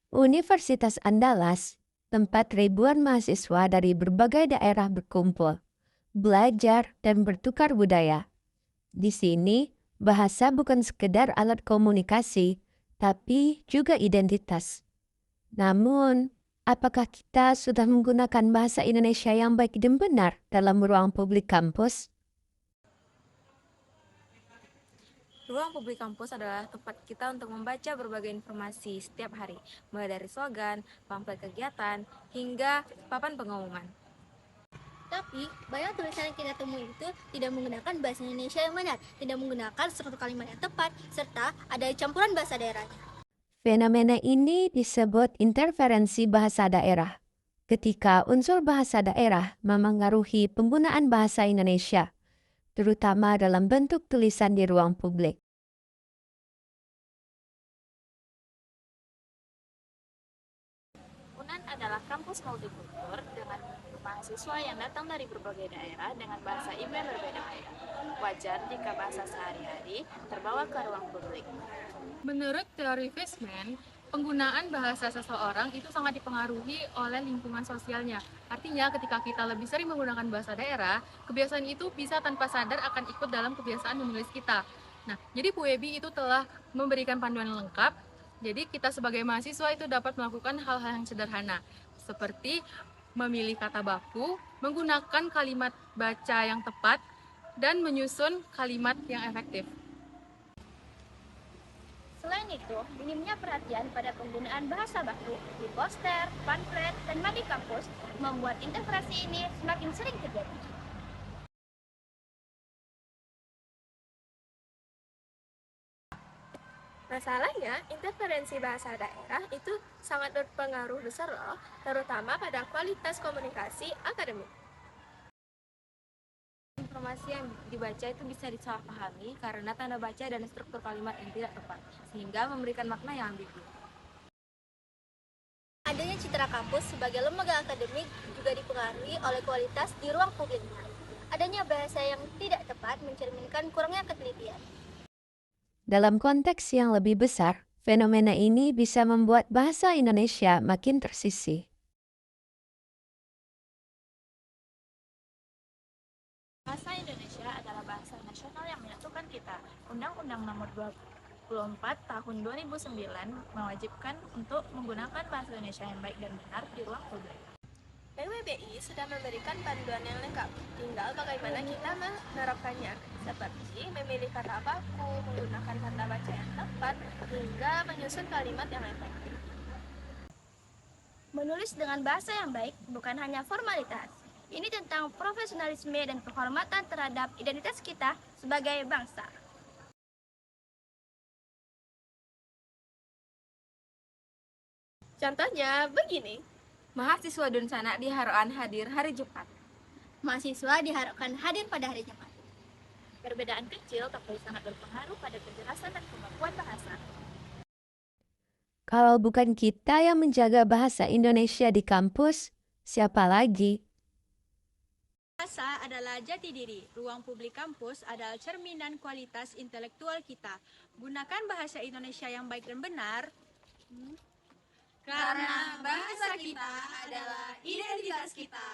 Universitas Andalas, tempat ribuan mahasiswa dari berbagai daerah berkumpul, belajar, dan bertukar budaya. Di sini, bahasa bukan sekedar alat komunikasi, tapi juga identitas. Namun, apakah kita sudah menggunakan bahasa Indonesia yang baik dan benar dalam ruang publik kampus? Ruang publik kampus adalah tempat kita untuk membaca berbagai informasi setiap hari, mulai dari slogan, pamflet kegiatan, hingga papan pengumuman. Tapi, banyak tulisan yang kita temui itu tidak menggunakan bahasa Indonesia yang benar, tidak menggunakan struktur kalimat yang tepat, serta ada campuran bahasa daerahnya. Fenomena ini disebut interferensi bahasa daerah. Ketika unsur bahasa daerah memengaruhi penggunaan bahasa Indonesia, terutama dalam bentuk tulisan di ruang publik. UNAN adalah kampus multikultur dengan mahasiswa yang datang dari berbagai daerah dengan bahasa ibu yang berbeda-beda. Wajar jika bahasa sehari-hari terbawa ke ruang publik. Menurut teori Fishman, penggunaan bahasa seseorang itu sangat dipengaruhi oleh lingkungan sosialnya. Artinya ketika kita lebih sering menggunakan bahasa daerah, kebiasaan itu bisa tanpa sadar akan ikut dalam kebiasaan menulis kita. Nah, jadi Bu Ebi itu telah memberikan panduan lengkap. Jadi kita sebagai mahasiswa itu dapat melakukan hal-hal yang sederhana, seperti memilih kata baku, menggunakan kalimat baca yang tepat, dan menyusun kalimat yang efektif. Selain itu, minimnya perhatian pada penggunaan bahasa baku di poster, pamflet, dan map di kampus membuat interferensi ini semakin sering terjadi. Masalahnya, interferensi bahasa daerah itu sangat berpengaruh besar loh, terutama pada kualitas komunikasi akademik. Informasi yang dibaca itu bisa disalahpahami karena tanda baca dan struktur kalimat yang tidak tepat, sehingga memberikan makna yang ambigu. Adanya citra kampus sebagai lembaga akademik juga dipengaruhi oleh kualitas di ruang publiknya. Adanya bahasa yang tidak tepat mencerminkan kurangnya ketelitian. Dalam konteks yang lebih besar, fenomena ini bisa membuat bahasa Indonesia makin tersisih. Bahasa Indonesia adalah bahasa nasional yang menyatukan kita. Undang-Undang Nomor 24 Tahun 2009 mewajibkan untuk menggunakan bahasa Indonesia yang baik dan benar di ruang publik. PWBI sudah memberikan panduan yang lengkap, tinggal bagaimana kita menerapkannya, seperti memilih kata baku, menggunakan kata baca yang tepat, hingga menyusun kalimat yang efektif. Menulis dengan bahasa yang baik bukan hanya formalitas. Ini tentang profesionalisme dan penghormatan terhadap identitas kita sebagai bangsa. Contohnya begini, mahasiswa Dunsana diharapkan hadir hari Jumat. Mahasiswa diharapkan hadir pada hari Jumat. Perbedaan kecil tapi sangat berpengaruh pada kejelasan dan kemampuan bahasa. Kalau bukan kita yang menjaga bahasa Indonesia di kampus, siapa lagi? Bahasa adalah jati diri. Ruang publik kampus adalah cerminan kualitas intelektual kita. Gunakan bahasa Indonesia yang baik dan benar. Karena bahasa kita adalah identitas kita.